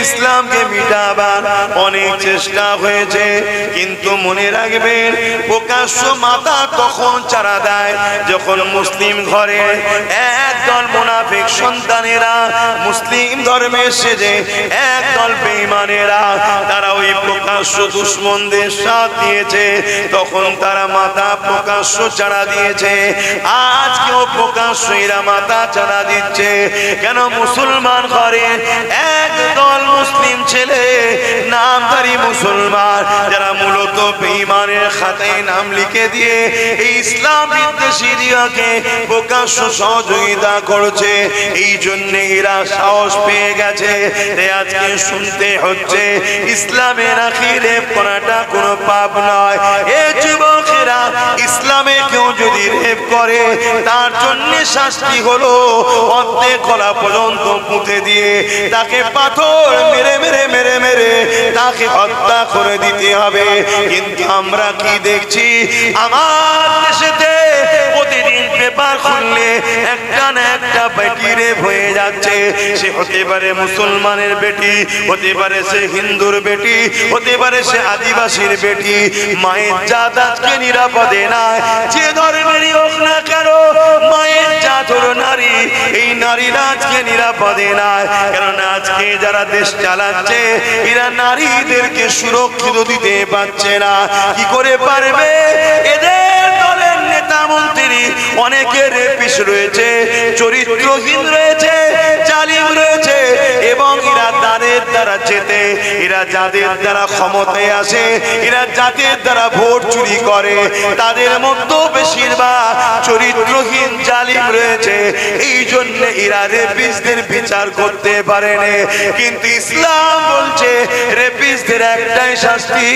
ইসলামকে মিটাবার অনেক চেষ্টা হয়েছে, কিন্তু মনে রাখবেন প্রকাশ্য মাথা তখন চারা দেয় যখন মুসলিম ঘরে একদল মুনাফিক সন্তানেরা মুসলিম ধর্মে সেজে একদল বেঈমানেরা তারা ওই প্রকাশ্য দুশমনদের সাথ দিয়েছে, তখন তারা মাথা প্রকাশ্য চারা দিয়েছে। আজকেও প্রকাশ্য এরা মাথা চারা দিচ্ছে। কেন? মুসলমান ঘরে একদল মুসলিম ছেলে নামধারী মুসলমান যারা মূলত বেঈমানের খাতায় নাম লিখে দিয়ে এই ইসলাম বিদ্বেষীদেরকে প্রকাশ্য সহযোগিতা করছে। এই জন্য এরা সাহস পেয়ে গেছে। আজকে শুনতে হচ্ছে ইসলামের আখিরে করাটা কোনো পাপ নয়। এ যুবকেরা, ইসলামে কেউ যদি রেপ করে তার জন্য শাস্তি হলো অর্ধেক গলা পর্যন্ত পুঁতে দিয়ে তাকে পাথর মেরে মেরে মেরে মেরে তাকে হত্যা করে দিতে হবে। কিন্তু আমরা কি দেখছি, আমার দেশেতে প্রতিদিন পেপার খুললে একটা না একটা বেটি রেপ হয়ে যাচ্ছে। সে হতে পারে মুসলমানের বেটি, হতে পারে সে হিন্দুর বেটি, হতে পারে সে আদিবাসীর বেটি। মায়ের জাত আজকে নিরাপদে নাই, যে ধর্মেরই হোক না কেন মায়ের জাত হলো নারী। এই নারীরা আজকে নিরাপদে নাই, কারণ আজকে যারা দেশ চালাচ্ছে এরা নারীদেরকে সুরক্ষিত দিতে পারছে না। কি করে পারবে? এদের দলের নেতা মন্ত্রী অনেকে রেপিস রয়েছে, চরিত্রহীন রয়েছে, জালিম রয়েছে, এবং এরা তাদের দ্বারা যেতে, এরা যাদের দ্বারা ক্ষমতায় আসে, এরা যাদের দ্বারা ভোট চুরি করে তাদের মধ্যে বেশিরভাগ চরিত্রহীন জালিম রয়েছে। এই জন্য এরা রেপিসদের বিচার করতে পারেনি। কিন্তু ইসলাম বলছে রেপিসদের একটাই শাস্তি,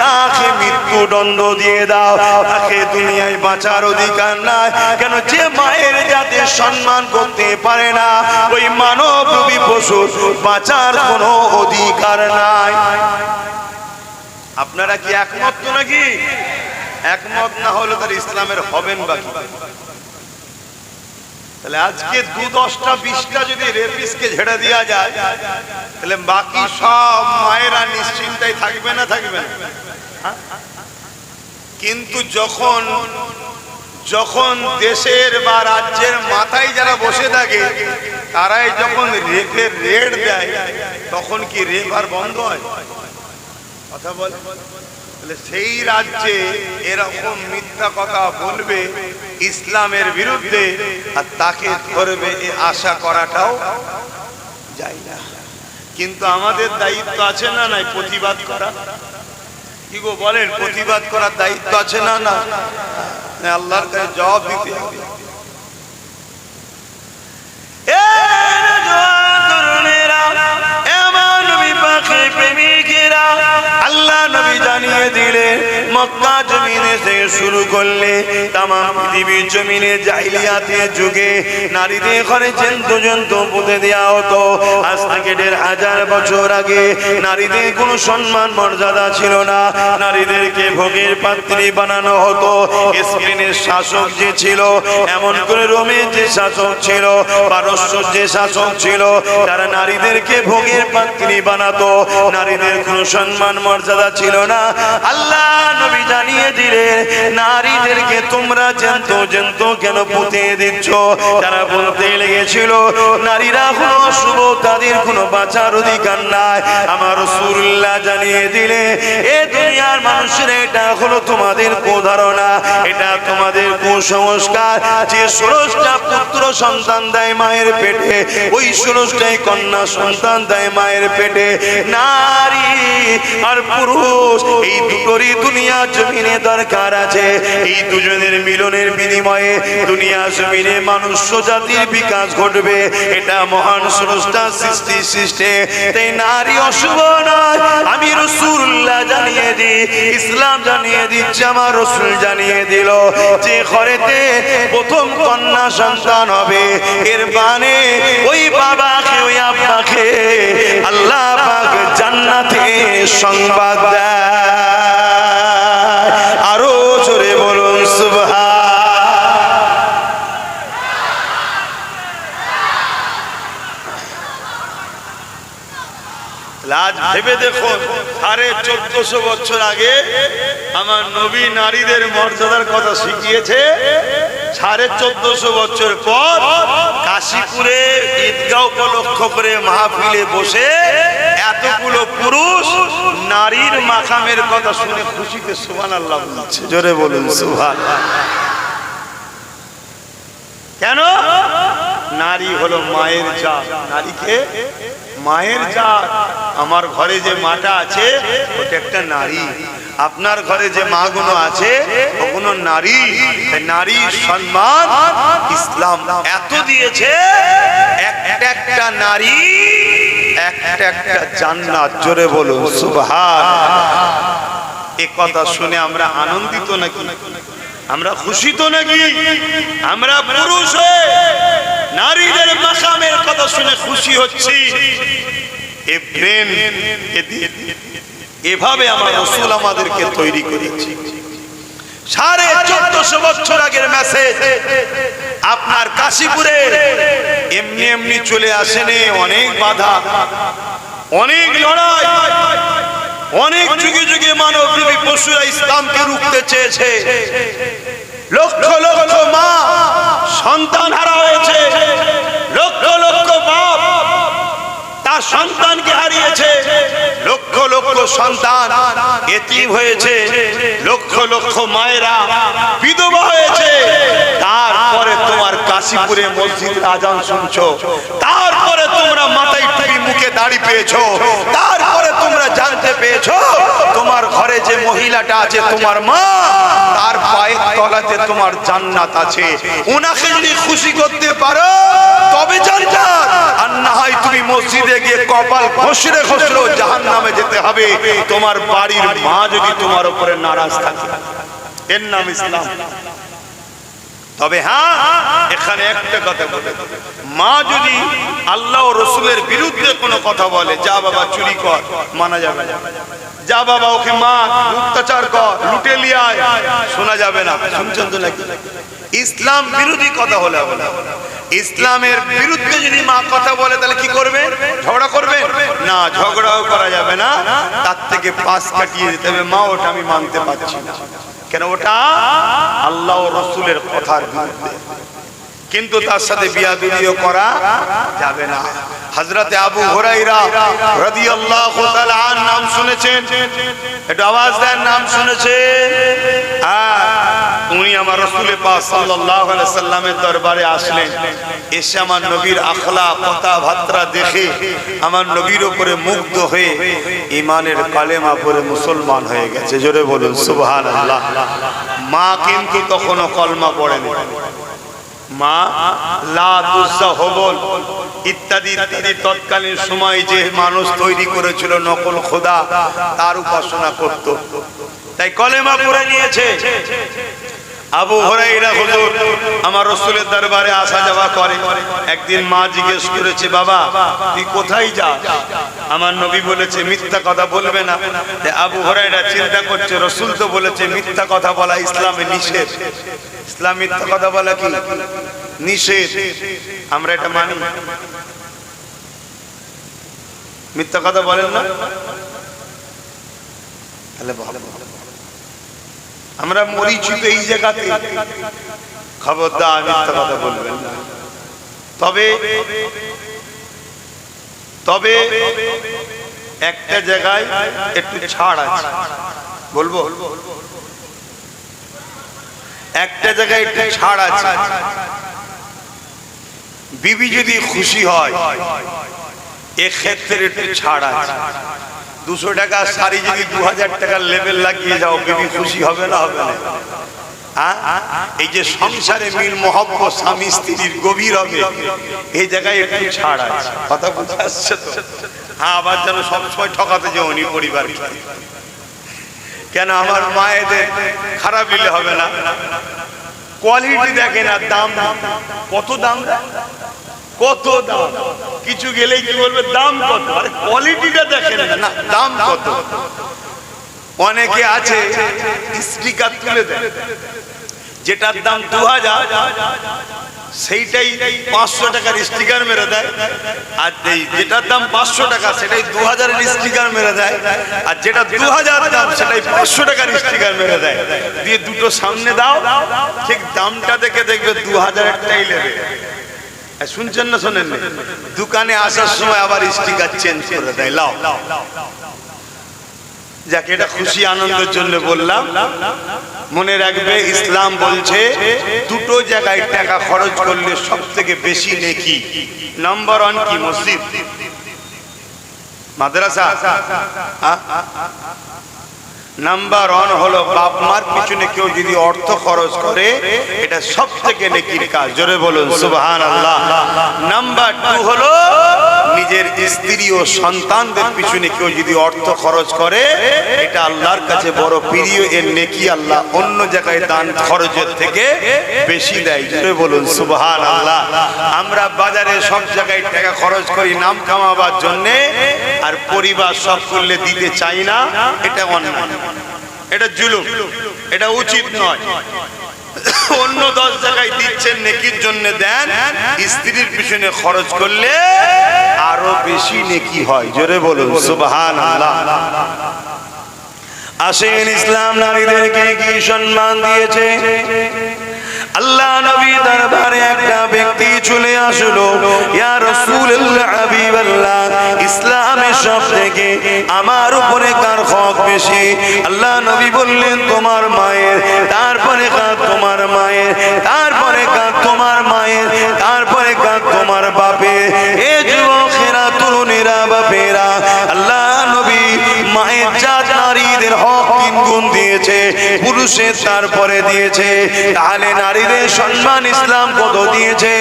তাকে মৃত্যুদণ্ড দিয়ে দাও, তাকে দুনিয়ায় বাঁচার অধিকার নাই। কেন? যে মায়ের জাতে সম্মান করতে পারে না ওই মানবরূপী পশুর বাঁচার কোনো অধিকার নাই। আপনারা কি একমত নাকি? একমত না হলে তার ইসলামের হবেন বাকি। তাহলে আজকে 10টা 20টা যদি রেপিসকে ঝেড়ে দেওয়া যায় তাহলে বাকি সব মায়েরা নিশ্চিন্তায় থাকবে না? থাকবে না। কিন্তু যখন দেশের বা রাজ্যের মাথায় যারা বসে থাকে তারাই যখন রেপের রেড দেয় তখন কি রেপ আর বন্ধ হয়? কথা বলে। তাহলে সেই রাজ্যে এরকম মিথ্যা কথা বলবে ইসলামের বিরুদ্ধে আর তাকে ধরবে, এ আশা করাটাও যায় না। কিন্তু আমাদের দায়িত্ব আছে না নাই প্রতিবাদ করা? কি গো বলেন, প্রতিবাদ করার দায়িত্ব আছে না? না, আল্লাহর কাছে জবাব দিতে হবে। আল্লাহ নবী জানিয়ে দিলেন মক্কা জমিনে থেকে শুরু করলে তামাম পৃথিবীর জমিনে জাহিলিয়াতের যুগে নারীদের ঘরে জন্তু পুঁতে দেওয়া হতো। আজ থেকে 1500 বছর আগে নারীদের কোনো সম্মান মর্যাদা ছিল না। নারীদেরকে ভোগের পাত্রী বানানো হতো। স্পেনের শাসক যে ছিল, এমন করে রোমের যে শাসক ছিল, পারস্যের যে শাসক ছিল, তারা নারীদেরকে ভোগের পাত্রী বানাতো। নারীদের কোনো সম্মান মর্যাদা ছিল না। আল্লাহ নবী জানিয়ে দিলেন নারীদেরকে তোমরা জন্তু কেন পুঁতে দিচ্ছ? তারা বলতে লেগেছিল নারীরা হলো অশুভ, তাদের কোনো বাঁচার অধিকার নাই। আমার রাসূলুল্লাহ জানিয়ে দিলে এ দুনিয়ার মানুষের এটা হলো তোমাদের কুধারণা, এটা তোমাদের কুসংস্কার। যে 16টা পুত্র সন্তান দেয় মায়ের পেটে, ওই 16টাই কন্যা সন্তান দেয় মায়ের পেটে। নারী আর পুরুষ এই দুটোরই দুনিয়া জমিনে দরকার আছে। এই দুজনের মিলনের বিনিময়ে দুনিয়া জমিনে মনুষ্য জাতির বিকাশ ঘটবে। এটা মহান স্রষ্টার সৃষ্টি। তাই নারী অশুভ নয়। আমি রাসূলুল্লাহ জানিয়ে দিই, ইসলাম জানিয়ে দিচ্ছে, আমার রাসূল জানিয়ে দিল যে ঘরেতে প্রথম কন্যা সন্তান হবে এর মানে ওই বাবাকে ওই আব্বাকে আল্লাহ পাক জান্নাতে সংবাদ দেয়। আরো জোরে বলুন সুবহান। ভেবে দেখুন 1450 বছর আগে আমার নবী নারীদের মর্যাদার কথা শিখিয়েছে, 1450 বছর পর কাশীপুরে ঈদগাহ উপলক্ষ করে মাহফিলে বসে এতগুলো পুরুষ নারীর মাকামের কথা শুনে খুশিতে সুবহানাল্লাহ বলছে। জোরে বলুন সুবহানাল্লাহ। কেন? নারী হলো মায়ের জাত। নারীকে মায়ের জাত। আমার ঘরে যে মাটা আছে ওটা একটা নারী, আপনার ঘরে যে মাগুলো আছে ওগুলো নারী। নারীর সম্মান ইসলাম এত দিয়েছে, একটা নারী একটা জান্নাত। জোরে বলুন সুবহানাল্লাহ। এই কথা শুনে আমরা আনন্দিত নাকি? আমরা খুশি তো নাকি? আমরা পুরুষ হয়ে নারীদের মাকামের কথা শুনে খুশি হচ্ছি। এভাবে আমার রাসূল আমাদেরকে তৈরি করেছে। 1450 বছর আগের মেসেজ আপনার কাশীপুরে এমনি এমনি চলে আসেনি। অনেক বাধা, অনেক লড়াই, অনেক যুগে যুগে মানবরূপী পশুরা ইসলামকে রুখতে চেয়েছে। লক্ষ লক্ষ মা সন্তান হারা হয়েছে, লক্ষ লক্ষ বাপ তার সন্তানকে হারিয়েছে, লক্ষ লক্ষ সন্তান এতিম হয়েছে, লক্ষ লক্ষ মায়েরা বিধবা হয়েছে। তারপরে তোমার কাশীপুরে মসজিদের আজান শুনছো, তারপরে তোমরা মাথায় টুপি মুখে দাড়ি পেয়েছো, তারপরে তোমরা জানতে পেয়েছো তোমার ঘরে যে মহিলাটা আছে তোমার মা, তার পায়ের তলাতে তোমার জান্নাত আছে। উনাকে যদি খুশি করতে পারো তবে জান্নাত, আর না হয় তুমি মসজিদে গিয়ে কপাল ঘষরে ঘষরে জাহান্নামে যেতে হবে। তোমার বাড়ির মা যদি তোমার উপরে নারাজ থাকে, এর নাম ইসলাম। তবে হ্যাঁ, এখানে একটা কথা বলে, মা যদি আল্লাহ ও রাসূলের বিরুদ্ধে কোনো কথা বলে, যা বাবা চুরি কর, মানা যাবে না। যা বাবা ওকে মা অত্যাচার কর, লুটে নিয়ে আয়, শোনা যাবে না। শুনছেন তো নাকি? ইসলাম বিরোধী কথা হলে বলে, ইসলামের বিরুদ্ধে যদি মা কথা বলে তাহলে কি করবে? ঝগড়া করবে না? ঝগড়াও করা যাবে না, তার থেকে পাশ কাটিয়ে দিতে হবে। মা ওটা আমি মানতে পারছি না, কেন ওটা আল্লাহ ও রাসূলের কথার বিরুদ্ধে। কিন্তু তার সাথে বিয়াদবিও করা যাবে না। হযরতে আবু হুরায়রা রাদিয়াল্লাহু তাআলা আন নাম শুনেছেন? একটু আওয়াজ দেন, নাম শুনেছেন? উনি আমার রাসূল পাক সাল্লাল্লাহু আলাইহি সাল্লামের দরবারে আসলেন। এসে আমার নবীর আখলাক কথাবার্তা দেখে আমার নবীর উপরে মুগ্ধ হয়ে ঈমানের কালেমা পড়ে মুসলমান হয়ে গেছে। জোরে বলুন সুবহানাল্লাহ। মা কিন্তু তখনও কলমা পড়েনি। মা লাত, উজ্জা, হবল ইত্যাদি ইত্যাদি তৎকালীন সময় যে মানুষ তৈরি করেছিল নকল খোদা, তার উপাসনা করত, তাই কলেমা পড়ে নিয়েছে। আবু হুরায়রা হুজুর আমার রাসূলের দরবারে আসা যাওয়া করে। একদিন মা জিজ্ঞেস করেছে, বাবা তুই কোথায় যাস? আমার নবী বলেছে মিথ্যা কথা বলবে না। আবু হুরায়রা চিন্তা করছে, রাসূল তো বলেছে মিথ্যা কথা বলা ইসলামে নিষেধ। ইসলাম মিথ্যা কথা বলা কি নিষেধ? আমরা এটা মানি? মিথ্যা কথা বলেন না? তাহলে আমরা পরিচিত এই জায়গাতে, খবরদার মিথ্যা কথা বলবেন না। তবে একটা জায়গায় একটু ছাড় আছে, বলবো? একটা জায়গায় একটু ছাড় আছে। বিবি যদি খুশি হয় এক্ষেত্রে একটু ছাড় আছে। 200 টাকার শাড়ি যদি 2000 টাকার লেভেল লাগিয়ে যাও, বিবি খুশি হবে না? হবে না? এই যে সংসারে মিল মহব্বত স্বামী স্ত্রীর গভীর হবে, এই জায়গায় একটু ছাড় আছে। কথা বুঝে আসছে তো? হ্যাঁ, আবার যেন সবসময় ঠকাতে যে উনি পরিবার কেন আমার মায়েদের খারাপ দিলে হবে না। কোয়ালিটি দেখে না, দাম কত, দাম কত, দাম কিছু গেলেই কি বলবে দাম কত, আরে কোয়ালিটিটা দেখে না, দাম কত। অনেকে আছে স্টিকার তুলে দেয়, যেটার দাম 2000 সেইটাই 500 টাকার স্টিকার মেরে দেয়, আর এই যেটার দাম 500 টাকা সেটাই 2000 এর স্টিকার মেরে দেয়, আর যেটা 2000 দাম সেটাই 500 টাকার স্টিকার মেরে দেয়। দিয়ে দুটো সামনে দাও, ঠিক দামটা দেখে দেখবে 2000 একটাই নেবে। শুনছেন না শোনেন? দোকানে আসার সময় আবার স্টিকার চেঞ্জ করে দেয়। লাও, যাকে এটা খুশি আনন্দের জন্য বললাম। মনে রাখবে, ইসলাম বলছে দুটো জায়গায় টাকা খরচ করলে সব থেকে বেশি নেকি। নাম্বার 1 কি? মসজিদ, মাদ্রাসা। নাম্বার 1 হলো বাপ মার পিছনে কেউ যদি অর্থ খরচ করে, এটা সব থেকে নেকির কাজ। জোরে বলুন সুবহানাল্লাহ। নাম্বার 2 হলো নিজের স্ত্রী ও সন্তানদের পিছনে কেউ যদি অর্থ খরচ করে, এটা আল্লাহর কাছে বড় প্রিয়। এর নেকি আল্লাহ অন্য জায়গায় দান খরচের থেকে বেশি দেয়। জোরে বলুন সুবহানাল্লাহ। আমরা বাজারে সব জায়গায় টাকা খরচ করি নাম কামাবার জন্য, আর পরিবার সব করলে দিতে চাই না। এটা অন্যায়, এটা জুলুম, এটা উচিত নয়। অন্য 10 জায়গায় দিচ্ছেন, নেকির জন্য দেন। স্ত্রীর পিছনে খরচ করলে আরো বেশি নেকি হয়। জোরে বলুন সুবহানাল্লাহ। আসেন, ইসলাম নারীদেরকে কি সম্মান দিয়েছে। আল্লাহ নবী দরবারে একটা ব্যক্তি চলে আসলো, ইয়া রাসূলুল্লাহ, হাবিবাল্লাহ, ইসলামের সব থেকে আমার উপরে কার হক বেশি? আল্লাহ নবী বললেন, তোমার মায়ের, তারপরে কার তোমার মায়ের, তারপরে কার তোমার মায়ের, তারপরে কার তোমার বাপের। এ যুবকেরা, তরুণেরা, বাপেরা, আল্লাহ নবী মায়ের জাত নারীদের হক 3 গুণ দিয়েছে, পুরুষের তারপরে দিয়েছে। তাহলে নারীদের সম্মান ইসলাম কত দিয়েছে?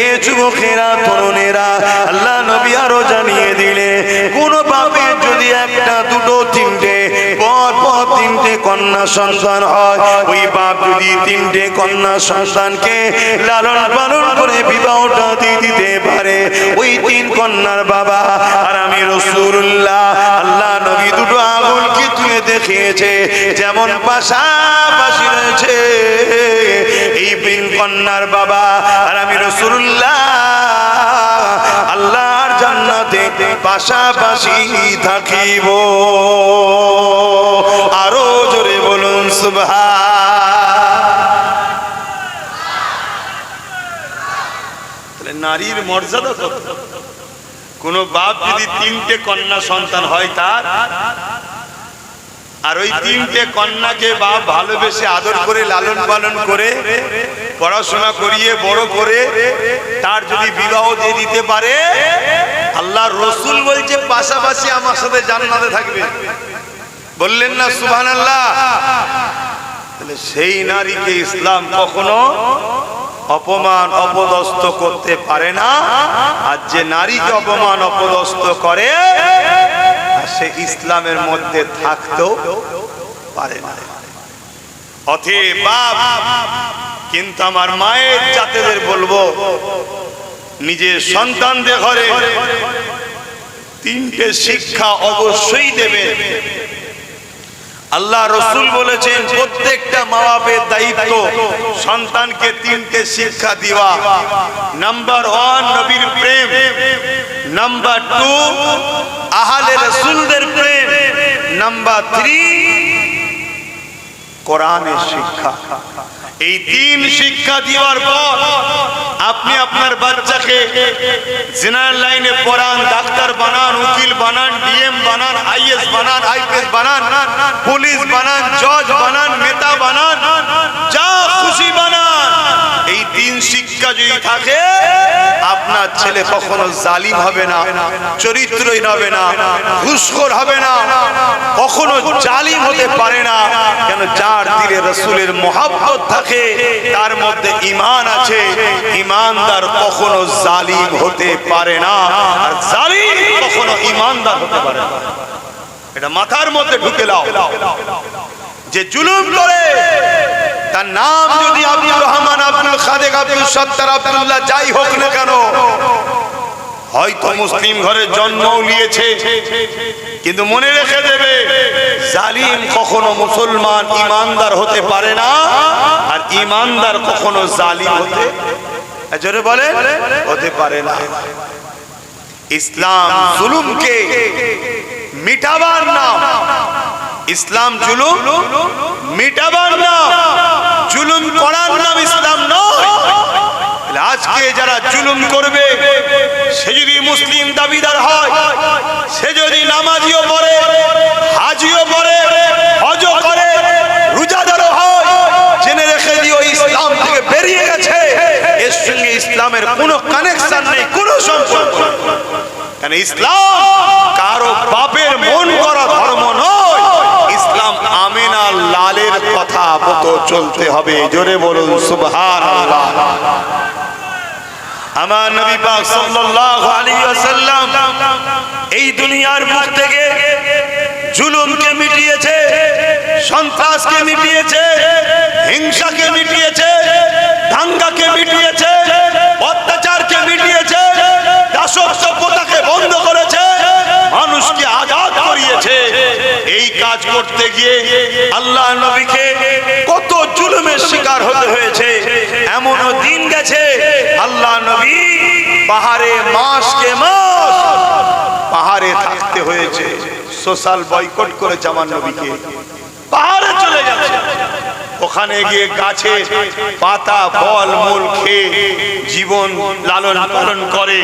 এ যুবকেরা, তরুণেরা, আল্লাহ নবী আরো জানিয়ে দিলে, কোন বাপের যদি 1টা, 2টো, 3টে পর পর 3টে কন্যা সন্তান হয়, ওই বাপ যদি 3টে কন্যা সন্তানকে লালন পালন করে বিবাহটা দিয়ে দিতে পারে, ওই 3 কন্যার বাবা আর আমি রাসূলুল্লাহ, আল্লাহ নবী 2টো আঙুলকে তুলে দেখিয়েছে, যেমন পাশাপাশি রয়েছে এই 3 কন্যার বাবা আর আমি রাসূলুল্লাহ আল্লাহর জান্নাতে পাশাপাশি থাকিব। আরো জোরে বলুন সুবহানাল্লাহ। নারীর মর্যাদা কত! কোন বাপ যদি 3টে কন্যা সন্তান হয় তার, আর ওই 3টে কন্যাকে বাপ ভালোবেসে আদর করে লালন পালন করে পড়াশোনা করিয়ে বড় করে তার যদি বিবাহ দিয়ে দিতে পারে, আল্লাহর রাসূল বলছে পাশাপাশি আমার সাথে জান্নাতে থাকবে। বললেন না সুবহানাল্লাহ? তাহলে সেই নারীকে ইসলাম কখনো অপমান অপদস্থ করতে পারে না। আর যে নারীকে অপমান অপদস্থ করে, সে ইসলামের মধ্যে থাকতেও পারে না। অতএব বাপ, কিন্তু আমার মায়ের জাতেদের বলবো, নিজের সন্তানদের ঘরে 3টে শিক্ষা অবশ্যই দেবে। আল্লাহ রাসূল বলেছেন, প্রত্যেকটা মা বাপের দায়িত্ব সন্তানকে 3টে শিক্ষা দেওয়া। নাম্বার 1 নবীর প্রেম, নাম্বার 2 আহলে রাসূলদের প্রেম, নাম্বার 3 কোরআনের শিক্ষা। এই 3 শিক্ষা দেওয়ার পর আপনি আপনার বাচ্চাকে জিনার লাইনে পড়ান, ডাক্তার বানান, উকিল বানান, ডিএম বানান, আইএস বানান, আইপিএস বানান, পুলিশ বানান, জজ বানান, নেতা বানান, যা খুশি বানান। এই 3 শিক্ষা যদি থাকে, আপনার ছেলে কখনো জালিম হবে না, চরিত্রহীন হবে না, ঘুষখোর হবে না, কখনো জালিম হতে পারে না। কেন? যার দিলে রাসূলের মহব্বত থাকে, তার মধ্যে ঈমান আছে। ঈমানদার কখনো জালিম হতে পারে না, আর জালিম কখনো ঈমানদার হতে পারে না। এটা মাথার মধ্যে ঢুকে নাও। যে জুলুম করে, তার নাম যদি আব্দুর রহমান, আব্দুল খালেক, আব্দুল সত্তার, আব্দুল্লাহ যাই হোক না কেন, হয়তো মুসলিম ঘরে জন্ম নিয়েছে, কিন্তু মনে রেখে দেবে, জালিম কখনো মুসলমান ঈমানদার হতে পারে না, আর ঈমানদার কখনো জালিম হতে জোরে বলে, হতে পারে না। ইসলাম জুলুমকে মিটাবার নাম, ইসলাম জুলুম মিটাবার নাম, জুলুম করার নাম ইসলাম নয়। আজকে যারা জুলুম করবে, সে যদি মুসলিম দাবিদার হয়, সে যদি নামাজিও পড়ে, হাজিও পড়ে, হজও করে, রোজাদারও হয়, জেনে রেখে দিও ইসলাম থেকে বেরিয়ে গেছে। এর সঙ্গে ইসলামের কোনো কানেকশন নেই, কোনো সম্পর্ক নেই। কারণ ইসলাম কারো বাপের মন করা ধর্ম নয়। ইসলাম আমিনা লালের কথা মতো চলতে হবে। জোরে বলুন সুবহানাল্লাহ। আমার নবী পাক সাল্লাল্লাহু আলাইহি ওয়াসাল্লাম এই দুনিয়ার বুক থেকে জুলুমকে মিটিয়েছে, সন্ত্রাসকে মিটিয়েছে, হিংসাকে মিটিয়েছে, দাঙ্গাকে মিটিয়েছে, অত্যাচারকে মিটিয়েছে, দাসত্বপ্রথাকে বন্ধ করেছে, মানুষকে আজাদ করিয়েছে। এই কাজ করতে গিয়ে আল্লাহ নবীকে কত জুলুমের শিকার হতে হয়েছে। এমনও দিন গেছে আল্লাহ নবী পাহাড়ে মাসকে মাস পাহাড়ে থাকতে হয়েছে। সোশ্যাল বয়কট করেছে আমার নবীকে, পাহাড়ে চলে যাচ্ছে, ওখানে গিয়ে গাছে পাতা ফল মূল খেয়ে জীবন লালন পালন করে।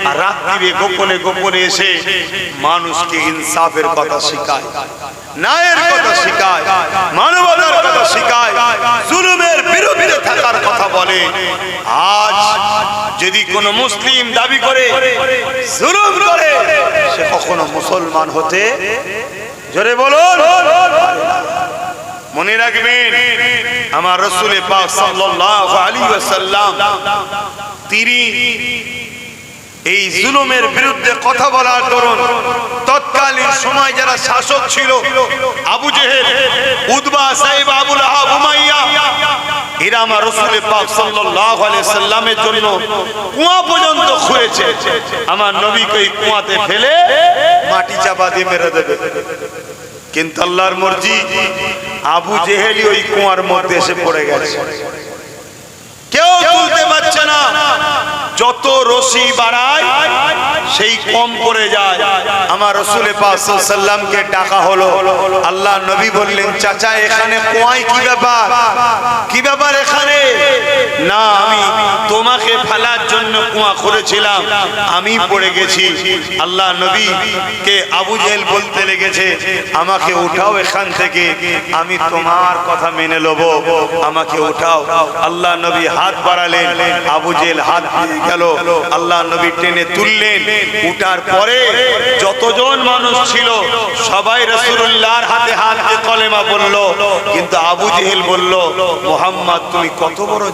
আর রাত্রিরে গোপনে গোপনে এসে মানুষকে ইনসাফের কথা শেখায়, ন্যায়ের কথা শেখায়, মানবতার কথা শেখায়, জুলুমের বিরুদ্ধে থাকার কথা বলে। আজ যদি কোনো মুসলিম দাবি করে জুলুম করে, সে কখনো মুসলমান হতে, জোরে বলুন, মনে রাখবেন আমার রাসূল পাক সাল্লাল্লাহু আলাইহি ওয়াসাল্লাম তিনি এই জুলুমের বিরুদ্ধে কথা বলার দরুন তৎকালীন সময় যারা শাসক ছিল, আবু জেহেল, উতবা, সাইবা, আবু লাহাব, উমাইয়া, এরা আমার রাসূল পাক সাল্লাল্লাহু আলাইহি ওয়াসাল্লামের জন্য কুয়া পর্যন্ত খুঁড়েছে। আমার নবীকে এই কুয়াতে ফেলে মাটি চাপা দিয়ে মেরে দেবে। কিন্তু আল্লাহর মর্জি, আবু জেহেলি ওই কুয়ার মধ্যে এসে পড়ে গেছে, কেউ তুলতে পারছে না। যত রশি বাড়ায় সেই কম পড়ে যায়। আমার রাসূল পাক সাল্লাল্লাহু আলাইহি ওয়াসাল্লামকে ডাকা হলো। আল্লাহ নবী বললেন, চাচা এখানে কুয়ায় কি ব্যাপার, কি ব্যাপার এখানে? না, আমি তোমাকে ফেলার জন্য কুয়া করেছিলাম, আমি পড়ে গেছি। আল্লাহ নবীকে আবু জেহেল বলতে লেগেছে, আমাকে উঠাও এখান থেকে, আমি তোমার কথা মেনে নেব, আমাকে উঠাও। আল্লাহ নবী হাত বাড়ালেন, আবু জেহেল হাত দিয়ে গেল, আল্লাহ নবী টেনে তুললেন। উঠার পরে যতজন মানুষ ছিল সবাই রাসূলুল্লাহর হাতে হাত দিয়ে কলেমা বলল। কিন্তু আবু জেহেল বলল, মুহাম্মদ তুমি কত বড়